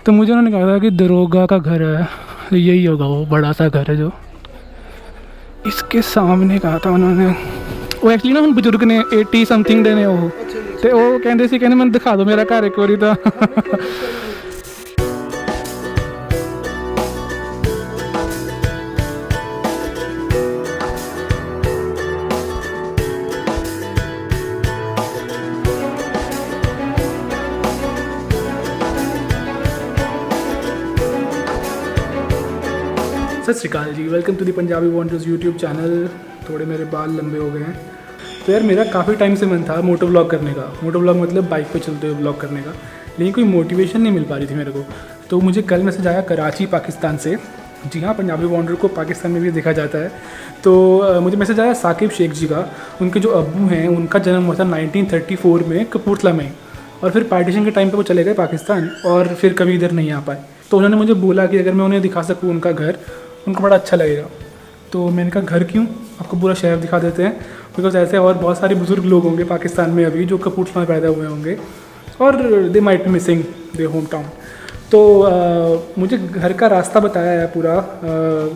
तो मुझे उन्होंने कहा था कि दरोगा का घर है, यही होगा वो बड़ा सा घर है जो इसके सामने कहा था उन्होंने। वो एक्चुअली ना हम बुजुर्ग ने 80 समथिंग देने वो तो वो कहते सी कहने मैंने दिखा दो मेरा घर एक बारी था। Sat Sri Akal ji, welcome to the Punjabi wonders YouTube channel. थोड़े मेरे बाल लंबे हो गए हैं तो यार मेरा काफ़ी टाइम से मन था मोटो व्लॉग करने का। मोटो व्लॉग मतलब बाइक पे चलते हुए व्लॉग करने का, लेकिन कोई मोटिवेशन नहीं मिल पा रही थी मेरे को। तो मुझे कल मैसेज आया कराची पाकिस्तान से। जी हाँ, पंजाबी वॉन्डर को पाकिस्तान में भी देखा जाता है। तो मुझे मैसेज आया साकिब शेख जी का। उनके जो अब्बू हैं उनका जन्म हुआ था 1934 में कपूरथला में, और फिर पार्टीशन के टाइम पे वो चले गए पाकिस्तान और फिर कभी इधर नहीं आ पाए। तो उन्होंने मुझे बोला कि अगर मैं उन्हें दिखा सकूँ उनका घर, उनको बड़ा अच्छा लगेगा। तो मैंने कहा घर क्यों, आपको पूरा शहर दिखा देते हैं। बिकॉज ऐसे और बहुत सारे बुजुर्ग लोग होंगे पाकिस्तान में अभी जो कपूरथला में पैदा हुए होंगे और they might be missing they home town. तो मुझे घर का रास्ता बताया है पूरा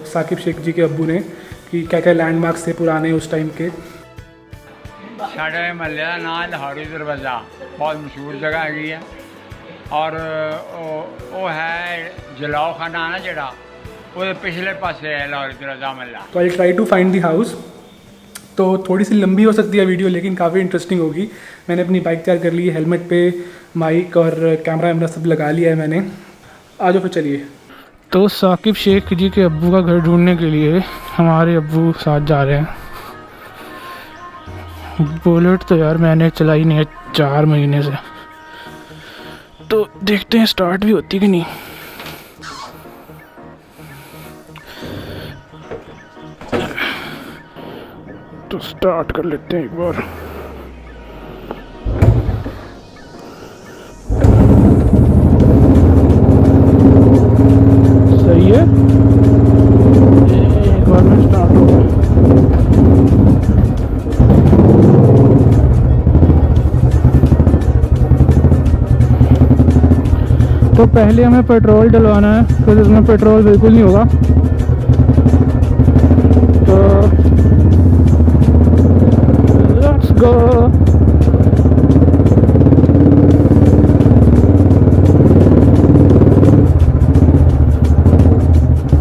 साकिब शेख जी के अब्बू ने कि क्या क्या लैंडमार्क्स थे पुराने उस टाइम के। साढ़े महल्ले का नाम लाहौरी दरवाज़ा, बहुत मशहूर जगह हैगी है। और वो है जलाओ खाना ना जड़ा वो पिछले पासे है लाहौरी दरवाज़ा महल्ला। तो I try to find the house. तो थोड़ी सी लंबी हो सकती है वीडियो, लेकिन काफ़ी इंटरेस्टिंग होगी। मैंने अपनी बाइक तैयार कर ली है, हेलमेट पे माइक और कैमरा वैमरा सब लगा लिया है मैंने। आ जाओ फिर चलिए। तो साकिब शेख जी के अब्बू का घर ढूंढने के लिए हमारे अब्बू साथ जा रहे हैं। बुलेट तो यार मैंने चलाई नहीं है 4 महीने से, तो देखते हैं स्टार्ट भी होती कि नहीं। तो स्टार्ट कर लेते हैं एक बार। सही है, एक बार में स्टार्ट हो गया। तो पहले हमें पेट्रोल डलवाना है, क्योंकि इसमें पेट्रोल बिल्कुल नहीं होगा। तो लेट्स गो।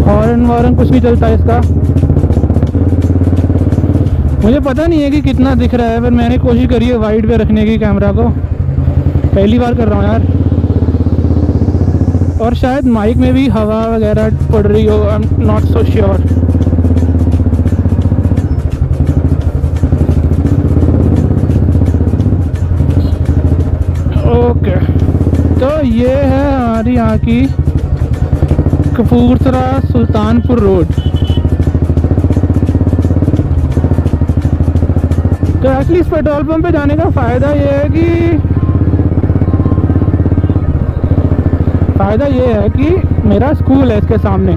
हॉर्न वॉर्न कुछ नहीं चलता इसका। मुझे पता नहीं है कि कितना दिख रहा है, पर मैंने कोशिश करी है वाइड पे रखने की कैमरा को। पहली बार कर रहा हूँ यार, और शायद माइक में भी हवा वगैरह पड़ रही हो, I am not so sure. Okay, तो ये है हमारी यहाँ की कपूरथला सुल्तानपुर रोड। तो एक्चुअली इस पेट्रोल पंप पे जाने का फ़ायदा ये है कि मेरा स्कूल है इसके सामने।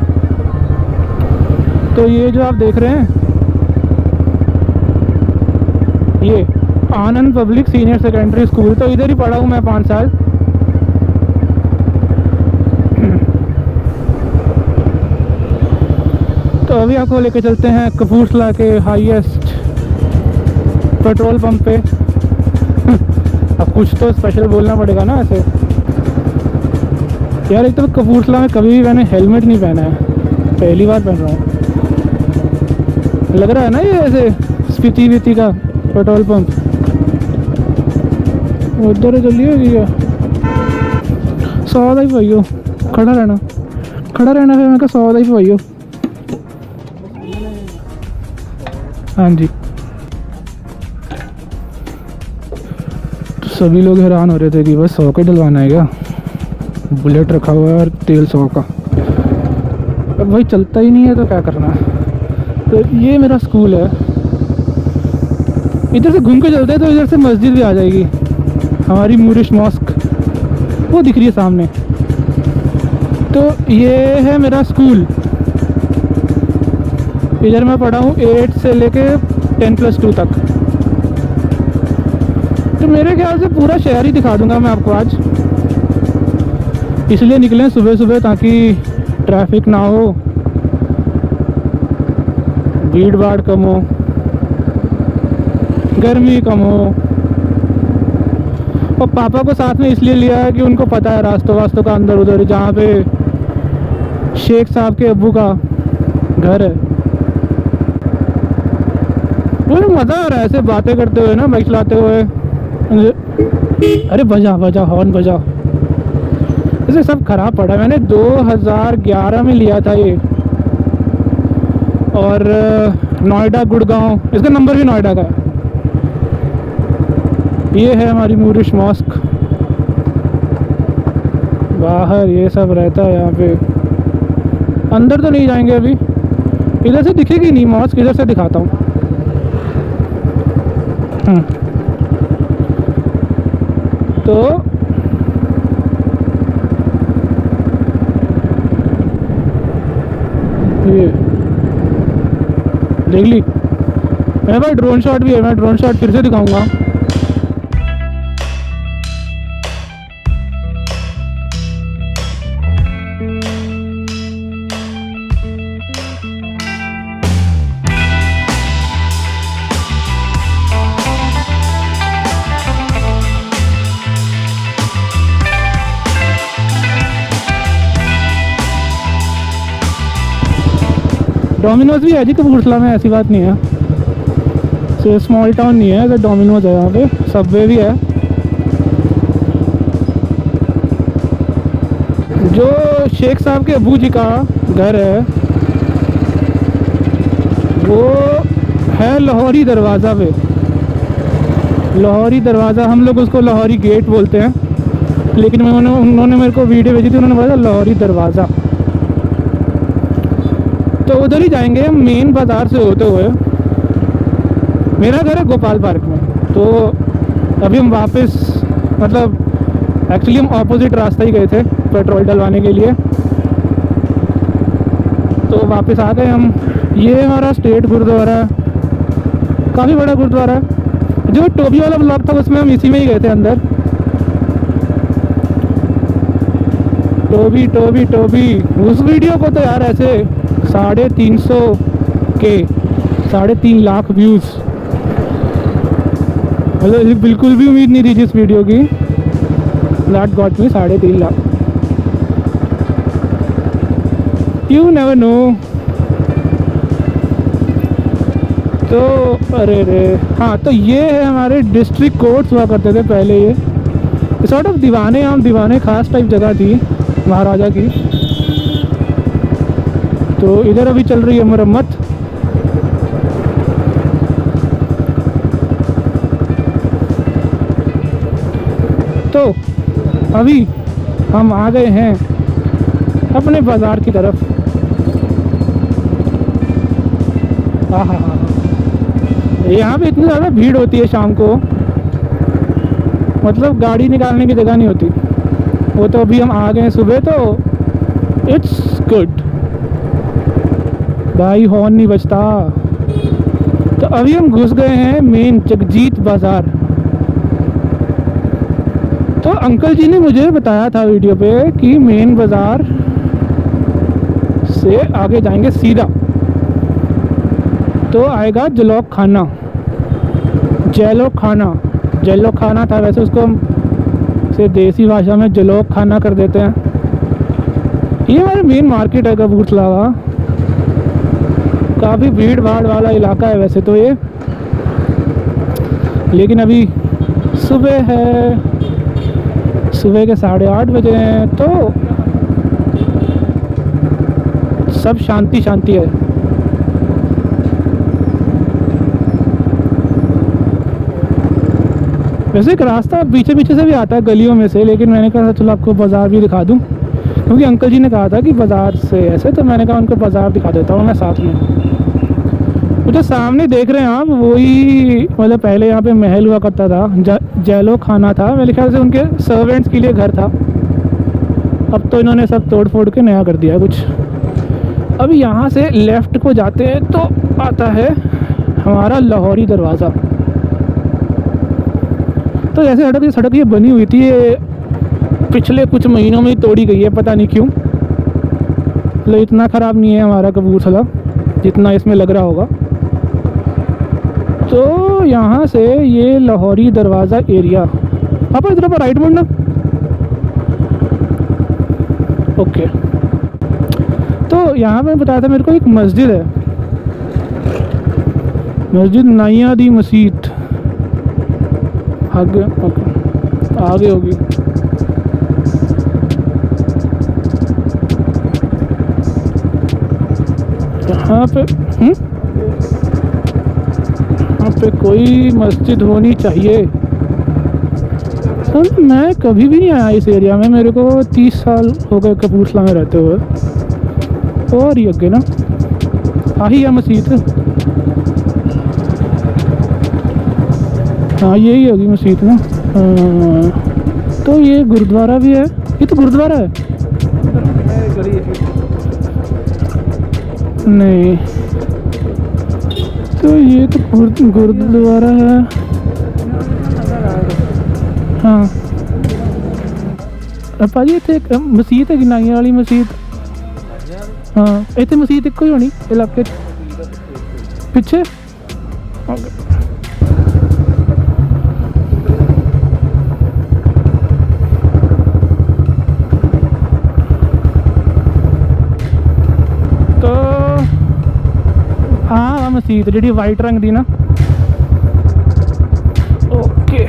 तो ये जो आप देख रहे हैं ये आनंद पब्लिक सीनियर सेकेंडरी स्कूल, तो इधर ही पढ़ा हूँ मैं 5 साल। तो अभी आपको लेके चलते हैं कपूरथला के हाईएस्ट पेट्रोल पंप पे। अब कुछ तो स्पेशल बोलना पड़ेगा ना ऐसे। यार एक तो कपूरथला में कभी भी मैंने हेलमेट नहीं पहना है, पहली बार पहन रहा हूँ। लग रहा है ना ये ऐसे स्पीति का पेट्रोल पंप। उधर चलिए भैया, सौदा ही भाइयों, खड़ा रहना फिर मैं कहा सौदा ही भाइयों। हाँ जी, तो सभी लोग हैरान हो रहे थे कि बस 100 का डलवाना है क्या, बुलेट रखा हुआ है और तेल 100 का। अब भाई चलता ही नहीं है तो क्या करना। तो ये मेरा स्कूल है। इधर से घूम के चलते हैं तो इधर से मस्जिद भी आ जाएगी, हमारी मूरिश मॉस्क वो दिख रही है सामने। तो ये है मेरा स्कूल। इधर मैं पढ़ा हूँ 8 से लेके 10+2 तक। तो मेरे ख्याल से पूरा शहर ही दिखा दूंगा मैं आपको आज। इसलिए निकले सुबह सुबह ताकि ट्रैफिक ना हो, भीड़ भाड़ कम हो, गर्मी कम हो। और पापा को साथ में इसलिए लिया है कि उनको पता है रास्तों वास्तों का अंदर उधर, जहाँ पे शेख साहब के अब्बू का घर है। मुझे मज़ा आ रहा है ऐसे बातें करते हुए ना, बाइक चलाते हुए। अरे बजा बजा हॉर्न बजा। इसे सब खराब पड़ा। मैंने 2011 में लिया था ये, और नोएडा गुड़गांव, इसका नंबर भी नोएडा का है। ये है हमारी मूरिश मॉस्क। बाहर ये सब रहता है यहाँ पे। अंदर तो नहीं जाएंगे अभी, इधर से दिखेगी नहीं मॉस्क, इधर से दिखाता हूँ। तो ये देख ली मेरे भाई, ड्रोन शॉट भी है। मैं ड्रोन शॉट फिर से दिखाऊंगा। डोमिनोज भी है जी कपूरथला में, ऐसी बात नहीं है। तो स्मॉल टाउन नहीं है, तो डोमिनोज है यहाँ पे, सबवे भी है। जो शेख साहब के अबू जी का घर है वो है लाहौरी दरवाज़ा पे। लाहौरी दरवाज़ा, हम लोग उसको लाहौरी गेट बोलते हैं, लेकिन उन्होंने मेरे को वीडियो भेजी थी, उन्होंने बोला लाहौरी दरवाज़ा। तो उधर ही जाएंगे हम, मेन बाज़ार से होते हुए। मेरा घर है गोपाल पार्क में। तो अभी हम वापस, मतलब एक्चुअली हम ऑपोजिट रास्ता ही गए थे पेट्रोल डलवाने के लिए, तो वापस आ गए हम। ये हमारा स्टेट गुरुद्वारा है, काफ़ी बड़ा गुरुद्वारा है। जो टोबी वाला ब्लॉग था उसमें हम इसी में ही गए थे अंदर। टोबी टोबी टोबी, उस वीडियो को तो यार ऐसे 350 के 3.5 लाख व्यूज़, मतलब बिल्कुल भी उम्मीद नहीं थी जिस वीडियो की। That got me 3.5 lakh. You never know. तो अरे रे हाँ, तो ये है हमारे डिस्ट्रिक्ट कोर्ट्स हुआ करते थे पहले। ये सॉर्ट ऑफ दीवाने, आम दीवाने खास टाइप जगह थी महाराजा की। तो इधर अभी चल रही है मरम्मत। तो अभी हम आ गए हैं अपने बाज़ार की तरफ। हाँ, यहाँ पे इतनी ज़्यादा भीड़ होती है शाम को, मतलब गाड़ी निकालने की जगह नहीं होती। वो तो अभी हम आ गए हैं सुबह, तो इट्स गुड भाई, हॉर्न नहीं बजता। तो अभी हम घुस गए हैं मेन जगजीत बाज़ार। तो अंकल जी ने मुझे बताया था वीडियो पे कि मेन बाज़ार से आगे जाएंगे सीधा तो आएगा जलोक खाना। जैलो खाना था, वैसे उसको हम से देसी भाषा में जलोक खाना कर देते हैं। ये हमारा मेन मार्केट है कपूरथला का, काफ़ी भीड़ भाड़ वाला इलाका है वैसे तो ये, लेकिन अभी सुबह है, सुबह के 8:30 बजे हैं, तो सब शांति शांति है। वैसे एक रास्ता पीछे पीछे से भी आता है गलियों में से, लेकिन मैंने कहा चलो आपको बाज़ार भी दिखा दूं, क्योंकि अंकल जी ने कहा था कि बाज़ार से ऐसे, तो मैंने कहा उनको बाज़ार दिखा देता हूँ मैं साथ में। वो जो सामने देख रहे हैं आप, वही मतलब पहले यहाँ पे महल हुआ करता था, जैलो खाना था, मेरे ख्याल से उनके सर्वेंट्स के लिए घर था। अब तो इन्होंने सब तोड़ फोड़ के नया कर दिया कुछ। अब यहाँ से लेफ़्ट को जाते हैं तो आता है हमारा लाहौरी दरवाज़ा। तो जैसे सड़क ये बनी हुई थी, ये पिछले कुछ महीनों में ही तोड़ी गई है, पता नहीं क्यों। मतलब इतना ख़राब नहीं है हमारा कपूरथला जितना इसमें लग रहा होगा। तो यहाँ से ये लाहौरी दरवाज़ा एरिया, पापा इधर पर राइट मुड़ना। ओके, तो यहाँ पे बताया था मेरे को एक मस्जिद है, मस्जिद नाइया दी मसीत आगे। ओके, आगे होगी। यहाँ पे यहाँ पे कोई मस्जिद होनी चाहिए। सर मैं कभी भी नहीं आया इस एरिया में, मेरे को 30 साल हो गए कपूरथला में रहते हुए। और ये अगे ना आही है मस्जिद, हाँ यही होगी मस्जिद ना। तो ये गुरुद्वारा भी है, ये तो गुरुद्वारा है नहीं, तो ये तो गुरुद्वारा है। हाँ भाजी इतने एक मसीत है नाइया वाली मसीत। हाँ इतने मसीत एक ही होनी इलाके पिछे। तो हाँ मसीत जी वाइट रंग दी ना। ओके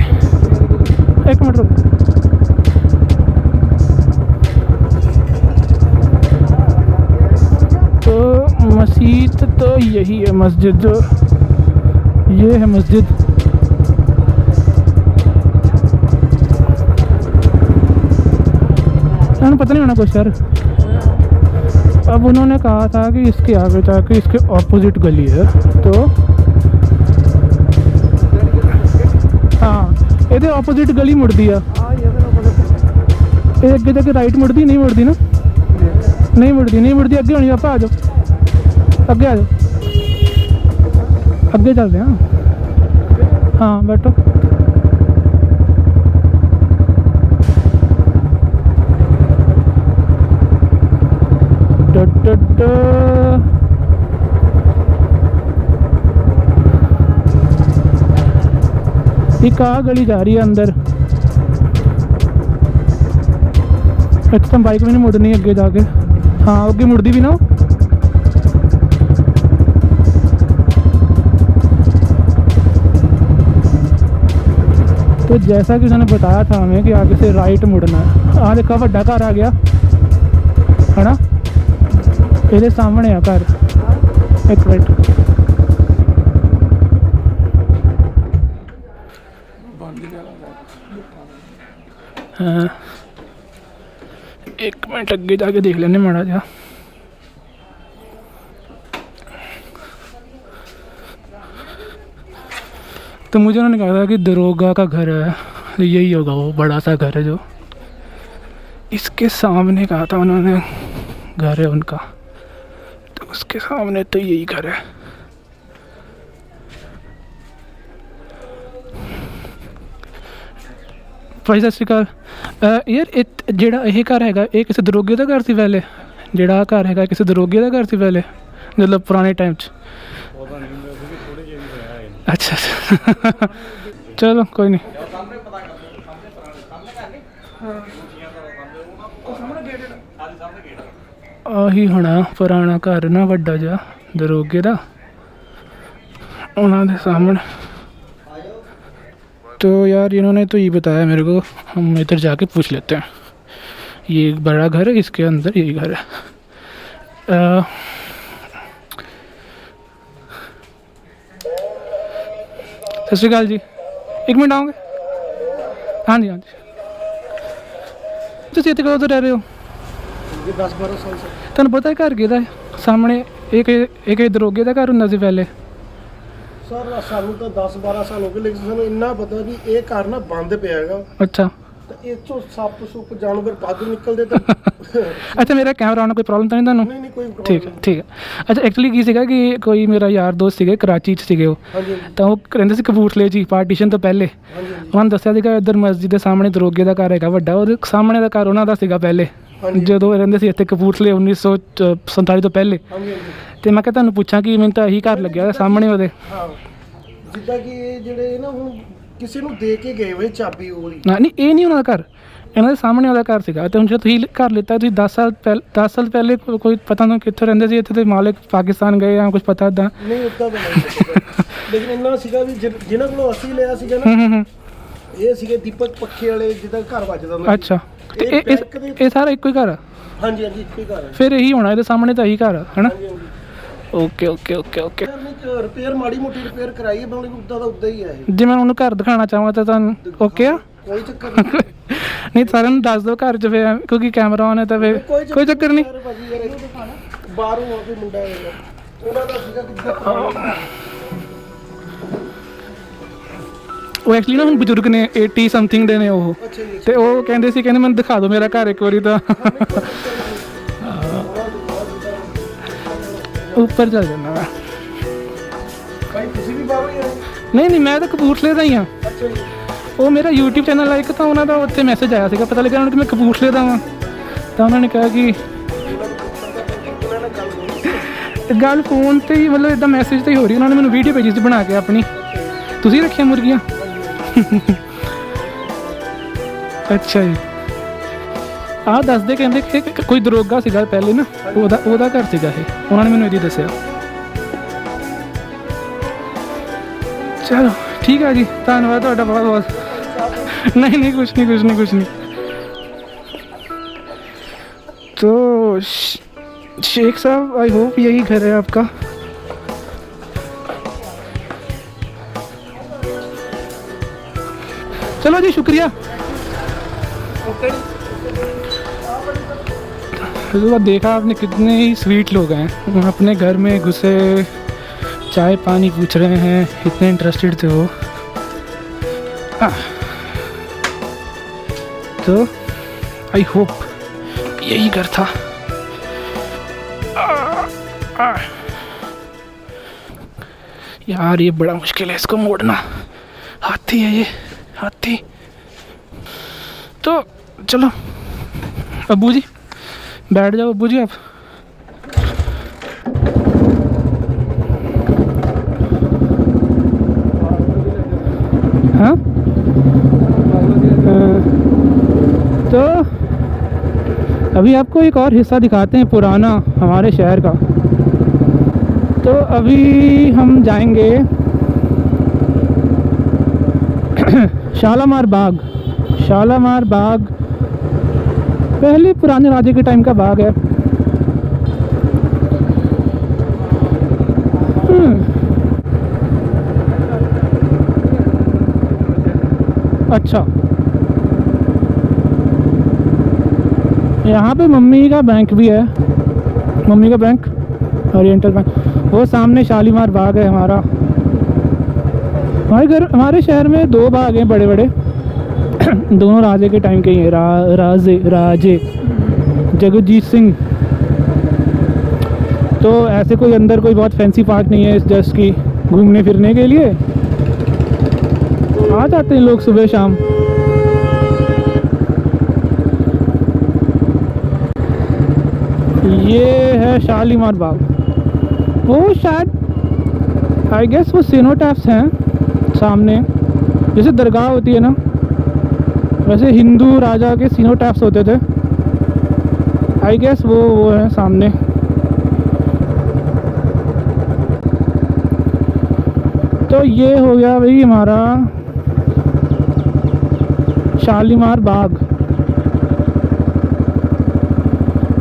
एक मिनट रुक। तो मस्जिद तो यही है, मस्जिद जो ये है मस्जिद। पता नहीं होना कुछ यार। अब उन्होंने कहा था कि इसके आगे जाके इसके ऑपोजिट गली है, तो हाँ ये ऑपोजिट गली मुड़ दी है। ये अगे जाके राइट मुड़ती नहीं मुड़ती ना, नहीं मुड़ती अगे होनी। पापा आ जाओ, अगे आ जाओ, अगे चलते हैं। हाँ बैठो। ये कहाँ गली जा रही है अंदर? अच्छा बाइक में नहीं मुड़नी अगे जाके। हाँ अगे मुड़ती भी ना। तो जैसा कि उन्होंने बताया था हमें कि आगे से राइट मुड़ना है। हाँ देखा बड़ा घर आ गया है ना, ये सामने है घर। एक मिनट हाँ एक मिनट अगे जाके देख लेने माड़ा जा। तो मुझे उन्होंने कहा था कि दरोगा का घर है, यही होगा वो बड़ा सा घर है जो इसके सामने। कहा था उन्होंने घर है उनका, तो उसके सामने तो यही घर है। भाई सत श्री अकाल यार, ਜਿਹੜਾ ਇਹ ਘਰ ਹੈਗਾ ਇਹ ਕਿਸੇ ਦਰੋਗੇ ਦਾ ਘਰ ਸੀ ਪਹਿਲੇ? ਜਿਹੜਾ ਘਰ ਹੈਗਾ ਕਿਸੇ ਦਰੋਗੇ ਦਾ ਘਰ ਸੀ ਪਹਿਲੇ, ਮਤਲਬ ਪੁਰਾਣੇ ਟਾਈਮ 'ਚ? अच्छा चलो कोई नहीं। आही होना पुराना घर ना वड्डा जा दरोगे दा, उन्होंने सामने। तो यार इन्होंने तो ये बताया मेरे को, हम इधर जाके पूछ लेते हैं। ये एक बड़ा घर है, इसके अंदर यही घर है। सत श्री अकाल जी, एक मिनट आओगे? हाँ जी हाँ जी। तुम इतने कदों तो रह रहे हो? 10-12 साल से। तुम पता है घर किहदा है सामने? एक दरोगे का घर होंदा सी पहले। सर सानू तो 10-12 साल हो गए, लेकिन सानू इन्ना पता भी ये घर ना बंद पिया हैगा। अच्छा। ते ਇਹ ਚੋਂ ਸੱਪ ਸੁੱਪ ਜਾਨਵਰ ਬਾਹਰ ਨਿਕਲਦੇ ਤਾਂ ਅੱਛਾ ਮੇਰਾ ਕੈਮਰਾ ਆਉਣਾ ਕੋਈ ਪ੍ਰੋਬਲਮ ਤਾਂ ਨਹੀਂ ਤੁਹਾਨੂੰ? ਨਹੀਂ ਨਹੀਂ ਕੋਈ problem ਠੀਕ ਹੈ ਠੀਕ ਹੈ। ਅੱਛਾ ਐਕਚੁਅਲੀ ਕੀ ਸੀਗਾ ਕਿ ਕੋਈ ਮੇਰਾ ਯਾਰ ਦੋਸਤ ਸੀਗੇ ਕਰਾਚੀ 'ਚ ਸੀਗੇ ਉਹ, ਹਾਂਜੀ ਹਾਂਜੀ ਤਾਂ ਉਹ ਰਹਿੰਦੇ ਸੀ ਕਪੂਰਥਲੇ 'ਚ ਹੀ ਪਾਰਟੀਸ਼ਨ ਤੋਂ ਪਹਿਲੇ। ਹਾਂਜੀ ਹਾਂਜੀ ਉਹਨਾਂ ਨੇ ਦੱਸਿਆ ਸੀਗਾ ਇੱਧਰ ਮਸਜਿਦ ਦੇ ਸਾਹਮਣੇ ਦਰੋਗੇ ਦਾ ਘਰ ਹੈਗਾ ਵੱਡਾ, ਉਹਦੇ ਸਾਹਮਣੇ ਦਾ ਘਰ ਉਹਨਾਂ ਦਾ ਸੀਗਾ ਪਹਿਲੇ, ਹਾਂਜੀ ਜਦੋਂ ਇਹ ਰਹਿੰਦੇ ਸੀ ਇੱਥੇ ਕਪੂਰਥਲੇ 1947 ਤੋਂ ਪਹਿਲੇ। ਹਾਂਜੀ ਹਾਂਜੀ ਤੇ ਮੈਂ ਕਿਹਾ ਤੁਹਾਨੂੰ ਪੁੱਛਾਂ ਕਿ ਮੈਨੂੰ ਤਾਂ ਇਹੀ ਘਰ ਲੱਗਿਆ ਸਾਹਮਣੇ ਉਹਦੇ। ਹਾਂ ਜਿੱਦਾਂ ਕਿ ਇਹ ਜਿਹੜੇ ਨਾ ਹੁਣ ਕਿਸੇ ਨੂੰ ਦੇ ਕੇ ਗਏ ਹੋਏ ਚਾਬੀ ਉਹ ਵਾਲੀ। ਨਹੀਂ ਇਹ ਨਹੀਂ ਉਹਨਾਂ ਦਾ ਘਰ, ਇਹਨਾਂ ਦੇ ਸਾਹਮਣੇ ਉਹਦਾ ਘਰ ਸੀਗਾ। ਤੇ ਹੁਣ ਜਦੋਂ ਤੁਸੀਂ ਘਰ ਲਿੱਤਾ ਤੁਸੀਂ 10 ਸਾਲ ਪਹਿਲੇ ਕੋਈ ਪਤਾ ਨਹੀਂ ਕਿੱਥੋਂ ਰਹਿੰਦੇ ਸੀ, ਇੱਥੇ ਤੇ ਮਾਲਕ ਪਾਕਿਸਤਾਨ ਗਏ ਜਾਂ ਕੁਝ ਪਤਾ ਇੱਦਾਂ? ਨਹੀਂ ਉੱਦਾਂ ਤਾਂ ਨਹੀਂ ਪਤਾ। ਲੇਕਿਨ ਇੰਨਾ ਸੀਗਾ ਵੀ ਜਿਨ੍ਹਾਂ ਕੋਲੋਂ ਅਸੀਂ ਲਿਆ ਸੀਗਾ ਨਾ, ਇਹ ਸੀਗੇ ਦੀਪਕ ਪੱਖੇ ਵਾਲੇ ਜਿਹਦਾ ਘਰ ਵੱਜਦਾ ਹੁੰਦਾ ਸੀ। ਅੱਛਾ ਤੇ ਇਹ ਇਹ ਬੈਂਕ ਦੇ- ਇਹ ਸਾਰਾ ਇੱਕੋ ਹੀ ਘਰ ਆ? ਹਾਂਜੀ ਹਾਂਜੀ ਇੱਕੋ ਹੀ ਘਰ ਹੈ। ਫਿਰ ਇਹੀ ਹੋਣਾ, ਇਹਦੇ ਸਾਹਮਣੇ ਤਾਂ ਇਹੀ ਘਰ ਆ ਹੈ ਨਾ? ਹਾਂਜੀ ਹਾਂਜੀ okay okay okay okay. Repair ਮਾੜੀ ਮੋਟੀ ਰਿਪੇਅਰ ਕਰਾਈ ਹੈ, ਬਾਕੀ ਉੱਦਾਂ ਦਾ ਉੱਦਾਂ ਹੀ ਹੈ ਇਹ। ਜੇ ਮੈਂ ਉਹਨੂੰ ਘਰ ਦਿਖਾਉਣਾ ਚਾਹਾਂ ਤਾਂ ਤੁਹਾਨੂੰ ਓਕੇ ਆ? ਕੋਈ ਚੱਕਰ ਨਹੀਂ। ਨਹੀਂ ਸਾਰਿਆਂ ਨੂੰ ਦੱਸ ਦਿਓ ਘਰ 'ਚ ਫਿਰ, ਕਿਉਂਕਿ ਕੈਮਰਾ ਆਨ ਹੈ ਤਾਂ ਫਿਰ ਕੋਈ ਚੱਕਰ ਨਹੀਂ। ਯਾਰ ਭਾਜੀ ਯਾਰ ਇਹ ਬਾਹਰੋਂ ਆ ਕੇ ਮੁੰਡਾ ਆਇਆ, ਉਹਨਾਂ ਦਾ ਸੀਗਾ ਕਿੱਦਾਂ ਉਹ ਐਕਚੁਅਲੀ ਨਾ ਹੁਣ ਬਜ਼ੁਰਗ ਨੇ 80 ਸਮਥਿੰਗ ਦੇ ਨੇ ਉਹ, ਅੱਛਾ ਜੀ ਤੇ ਉਹ ਕਹਿੰਦੇ ਸੀ ਕਹਿੰਦੇ ਮੈਨੂੰ ਦਿਖਾ ਦਿਓ ਮੇਰਾ ਘਰ ਇੱਕ ਵਾਰੀ ਤਾਂ। ਉੱਪਰ ਚੱਲ ਜਾਂਦਾ ਮੈਂ। ਭਾਈ ਤੁਸੀਂ ਵੀ ਬਾਹਰੋਂ ਹੀ ਆਏ? ਨਹੀਂ ਮੈਂ ਤਾਂ ਕਪੂਰਥਲੇ ਦਾ ਹੀ ਹਾਂ। ਅੱਛਾ ਜੀ ਉਹ ਮੇਰਾ YouTube ਚੈਨਲ ਆ ਇੱਕ, ਤਾਂ ਉਹਨਾਂ ਦਾ ਉੱਥੇ ਮੈਸੇਜ ਆਇਆ ਸੀਗਾ, ਪਤਾ ਲੱਗਿਆ ਉਹਨਾਂ ਨੂੰ ਕਿ ਮੈਂ ਕਪੂਰਥਲੇ ਦਾ ਹਾਂ, ਤਾਂ ਉਹਨਾਂ ਨੇ ਕਿਹਾ ਕਿ ਉਹਨਾਂ ਨਾਲ ਗੱਲ ਹੋਈ। ਗੱਲ ਫੋਨ ਤੇ ਹੀ, ਮਤਲਬ ਇਦਾਂ ਮੈਸੇਜ ਤੇ ਹੀ ਹੋ ਰਹੀ। ਉਹਨਾਂ ਨੇ ਮੈਨੂੰ ਵੀਡੀਓ ਭੇਜੀ ਸੀ ਬਣਾ ਕੇ ਆਪਣੀ। ਤੁਸੀਂ ਰੱਖੀਆਂ ਮੁਰਗੀਆਂ? ਅੱਛਾ ਜੀ। ਆਹ ਦੱਸਦੇ ਕਹਿੰਦੇ ਕਿ ਕੋਈ ਦਰੋਗਾ ਸੀਗਾ ਪਹਿਲੇ ਨਾ, ਉਹਦਾ ਘਰ ਸੀਗਾ ਇਹ, ਉਹਨਾਂ ਨੇ ਮੈਨੂੰ ਇਹਦੀ ਦੱਸਿਆ। ਚਲੋ ਠੀਕ ਹੈ ਜੀ, ਧੰਨਵਾਦ ਤੁਹਾਡਾ ਬਹੁਤ ਬਹੁਤ। नहीं कुछ नहीं। तो शेख साहब आई होप यही घर है आपका। चलो जी शुक्रिया। तो देखा आपने कितने ही स्वीट लोग हैं, अपने घर में घुसे, चाय पानी पूछ रहे हैं, इतने इंटरेस्टेड थे वो। तो आई होप यही घर था। यार ये बड़ा मुश्किल है इसको मोड़ना, हाथी है ये, हाथी। तो चलो अब्बू जी बैठ जाओ, अब्बू जी आप। हाँ तो अभी आपको एक और हिस्सा दिखाते हैं पुराना हमारे शहर का। तो अभी हम जाएंगे शालामार बाग। शालामार बाग पहले पुराने राजे के टाइम का बाग है। अच्छा, यहाँ पे मम्मी का बैंक भी है, मम्मी का बैंक ओरिएंटल बैंक। वो सामने शालीमार बाग है हमारा। हमारे शहर में 2 बाग हैं बड़े बड़े, दोनों राजे के टाइम के ही हैं। राजे जगजीत सिंह। तो ऐसे कोई अंदर कोई बहुत फैंसी पार्क नहीं है, जस्ट की घूमने फिरने के लिए आ जाते हैं लोग सुबह शाम। ये है शालीमार बाग। वो शायद आई गेस वो सिनोटैप्स हैं सामने, जैसे दरगाह होती है ना, वैसे हिंदू राजा के सिनोटैप्स होते थे। आई गेस वो है सामने। तो ये हो गया भाई हमारा शालीमार बाग।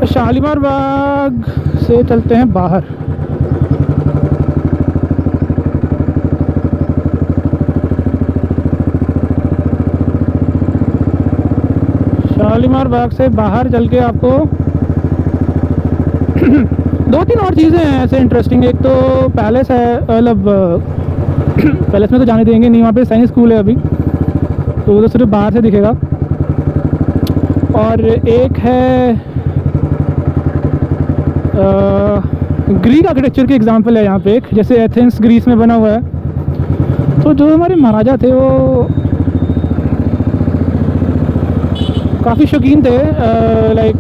शालीमार बाग से चलते हैं बाहर। शालीमार बाग से बाहर चल के आपको 2-3 और चीज़ें हैं ऐसे इंटरेस्टिंग। एक तो पैलेस है, मतलब पैलेस में तो जाने देंगे नहीं, वहाँ पे सैनिक स्कूल है अभी, तो वो तो सिर्फ बाहर से दिखेगा। और एक है ग्रीक आर्किटेक्चर के एग्जांपल है यहाँ पे एक, जैसे एथेंस ग्रीस में बना हुआ है। तो जो हमारे महाराजा थे वो काफ़ी शौकीन थे, लाइक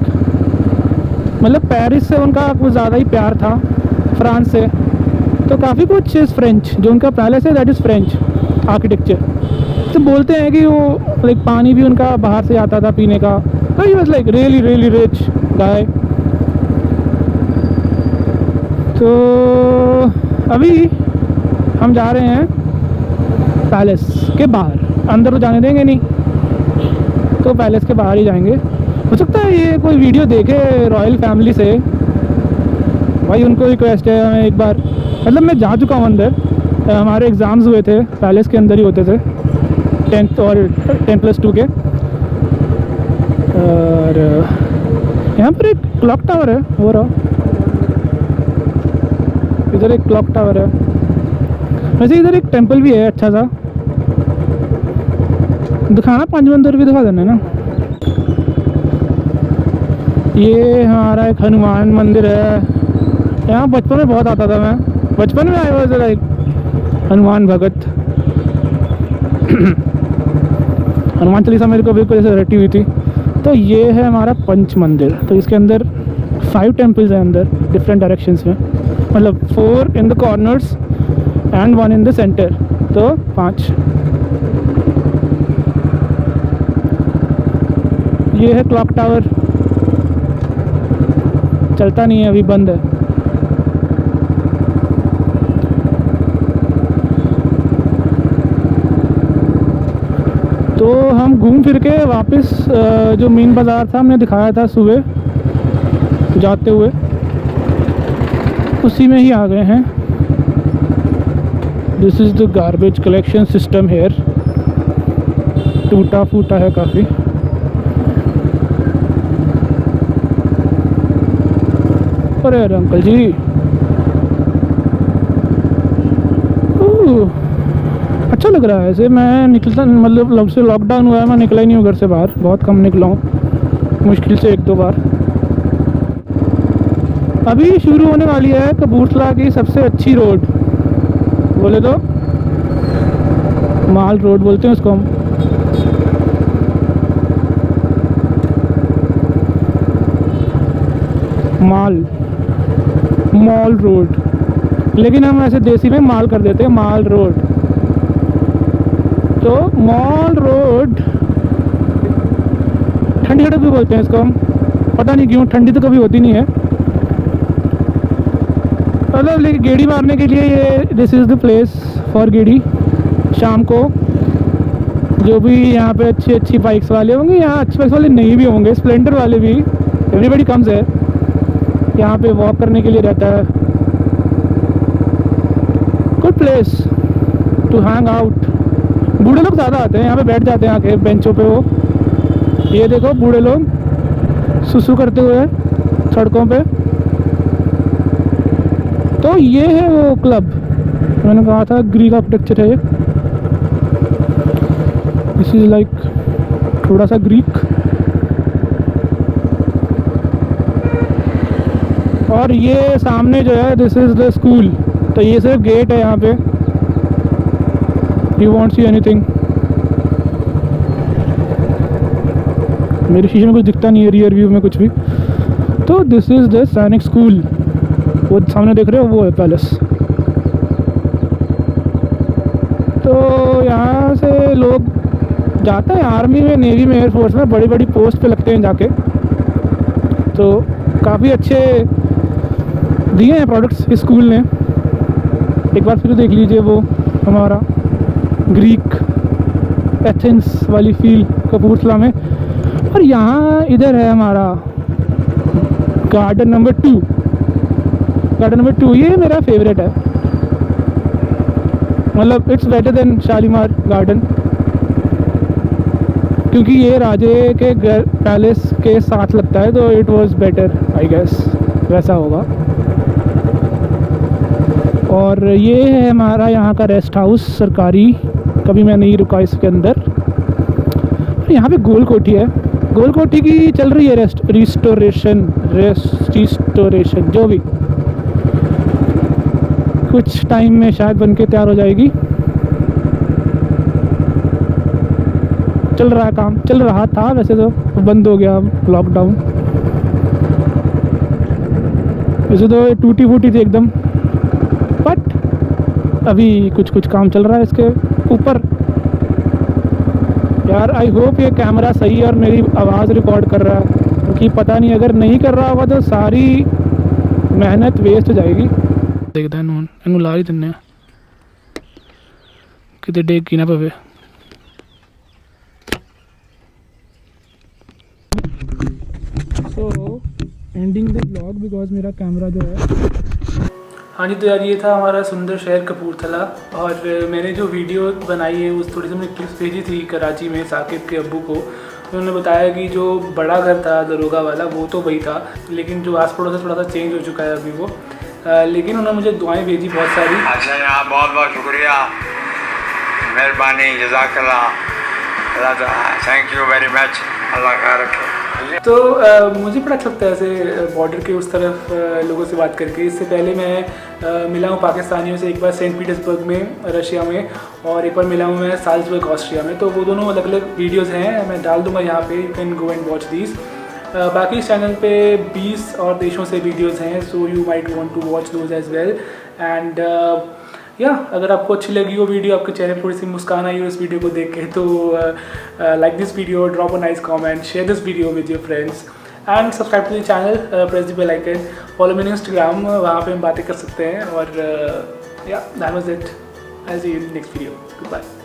मतलब पेरिस से उनका कुछ ज़्यादा ही प्यार था, फ्रांस से। तो काफ़ी कुछ इज़ फ्रेंच, जो उनका पैलेस है दैट इज़ फ्रेंच आर्किटेक्चर। तो बोलते हैं कि वो लाइक पानी भी उनका बाहर से आता था पीने का। तो he was like really really rich गाय। तो अभी हम जा रहे हैं पैलेस के बाहर, अंदर तो जाने देंगे नहीं, तो पैलेस के बाहर ही जाएंगे। हो सकता है ये कोई वीडियो देखे रॉयल फैमिली से, भाई उनको रिक्वेस्ट है हमें एक बार, मतलब मैं जा चुका हूँ अंदर, हमारे एग्ज़ाम्स हुए थे पैलेस के अंदर ही होते थे 10th और 10+2 के। और यहाँ पर एक क्लॉक टावर है, हो रहा इधर एक क्लॉक टावर है। वैसे इधर एक टेंपल भी है अच्छा सा, दिखाना 5 मंदिर भी दिखा देना ना। ये हमारा एक हनुमान मंदिर है, यहाँ बचपन में बहुत आता था मैं, बचपन में आया हुआ लाइक हनुमान भगत। हनुमान चालीसा मेरे को बिल्कुल ऐसे रटी हुई थी। तो ये है हमारा पंच मंदिर। तो इसके अंदर 5 टेम्पल्स हैं अंदर, डिफरेंट डायरेक्शंस में, मतलब 4 in the corners and 1 in the centre, तो 5। ये है क्लॉक टावर, चलता नहीं है अभी, बंद है। तो हम घूम फिर के वापस जो मेन बाज़ार था हमने दिखाया था सुबह जाते हुए, उसी में ही आ गए हैं। This is the garbage collection system here, टूटा फूटा है काफ़ी। अरे अरे अंकल जी, अच्छा लग रहा है ऐसे। मैं निकलता, मतलब जब से लॉकडाउन हुआ है मैं निकला ही नहीं हूँ घर से बाहर, बहुत कम निकला हूँ, मुश्किल से 1-2 बार। अभी शुरू होने वाली है कपूरथला की सबसे अच्छी रोड, बोले तो माल रोड बोलते हैं उसको हम। मॉल रोड, लेकिन हम ऐसे देसी में माल कर देते हैं, माल रोड। तो मॉल रोड, ठंडी सड़क भी बोलते हैं इसको हम, पता नहीं क्यों, ठंडी तो कभी होती नहीं है। मतलब लेकिन गेड़ी मारने के लिए ये this is the place for गेड़ी। शाम को जो भी यहाँ पे अच्छी बाइक्स वाले होंगे, यहाँ अच्छी बाइक्स वाले नहीं भी होंगे, स्प्लेंडर वाले भी, एवरीबडी कम्स है यहाँ पे, वॉक करने के लिए रहता है। Good place to hang out. बूढ़े लोग ज़्यादा आते हैं यहाँ पे, बैठ जाते हैं आके बेंचों पे। वो ये देखो बूढ़े लोग सुसु करते हुए सड़कों पे। तो ये है वो क्लब, मैंने कहा था ग्रीक आर्किटेक्चर है ये। दिस इज़ लाइक थोड़ा सा ग्रीक। और ये सामने जो है दिस इज़ द स्कूल। तो ये सिर्फ गेट है यहाँ पे, यू वॉन्ट सी एनीथिंग। मेरे शीशे में कुछ दिखता नहीं है, रियर व्यू में कुछ भी। तो दिस इज़ द सैनिक स्कूल, वो सामने देख रहे हो वो है पैलेस। तो यहाँ से लोग जाते हैं आर्मी में, नेवी में, एयरफोर्स में, बड़ी बड़ी पोस्ट पे लगते हैं जाके। तो काफ़ी अच्छे दिए हैं प्रोडक्ट्स इस स्कूल ने। एक बार फिर देख लीजिए वो हमारा ग्रीक एथेंस वाली फील कपूरथला में। और यहाँ इधर है हमारा गार्डन नंबर 2। गार्डन नंबर 2 ये मेरा फेवरेट है, मतलब it's better than Shalimar garden, क्योंकि ये राजे के घर पैलेस के साथ लगता है, तो it was better I guess, वैसा होगा। और ये है हमारा यहाँ का रेस्ट हाउस सरकारी, कभी मैं नहीं रुका इसके अंदर। और यहाँ पे गोल कोठी है, गोल कोठी की चल रही है रिस्टोरेशन जो भी, कुछ टाइम में शायद बन के तैयार हो जाएगी। चल रहा काम, चल रहा था वैसे तो, बंद हो गया लॉकडाउन। वैसे तो टूटी फूटी थी एकदम, बट अभी कुछ कुछ काम चल रहा है इसके ऊपर। यार आई होप ये कैमरा सही है और मेरी आवाज़ रिकॉर्ड कर रहा है, क्योंकि पता नहीं अगर नहीं कर रहा होगा तो सारी मेहनत वेस्ट हो जाएगी। देखता है इनू ला ही दिन्ने कितने डेग की ना पवे। सो एंडिंग द ब्लॉग बिकॉज मेरा कैमरा जो है। हाँ जी, तो यार ये था हमारा सुंदर शहर कपूरथला, और मैंने जो वीडियो बनाई है उस थोड़ी सी मैंने क्लिप्स भेजी थी कराची में साकिब के अब्बू को। उन्होंने बताया कि जो बड़ा घर था दरोगा वाला वो तो वही था, लेकिन जो आस पड़ोस से थोड़ा सा चेंज हो चुका है अभी वो। लेकिन उन्होंने मुझे दुआएं भेजी बहुत सारी। अच्छा यहाँ बहुत बहुत शुक्रिया, मेहरबानी, जज़ाकल्लाह, थैंक यू वेरी मच, अल्लाह खैर रखे। तो मुझे बड़ा अच्छा लगता है ऐसे बॉर्डर के उस तरफ लोगों से बात करके। इससे पहले मैं मिला हूँ पाकिस्तानियों से, एक बार सेंट पीटर्सबर्ग में रशिया में, और एक बार मिला हूँ मैं साल्जबर्ग ऑस्ट्रिया में। तो वो दोनों अलग अलग वीडियोज़ हैं, मैं डाल दूँगा यहाँ पे, you can go and watch these. बाकी इस चैनल पे 20 और देशों से वीडियोज़ हैं, so you might want to watch those as well. And या अगर आपको अच्छी लगी वो वीडियो, आपके चेहरे पर थोड़ी सी मुस्कान आई हो इस वीडियो को देख के, तो like this video, drop a nice comment, share this video with your friends and subscribe to the channel, press the bell icon, follow me on Instagram, वहाँ पे हम बातें कर सकते हैं। और या that was it, I see you in next video, good bye.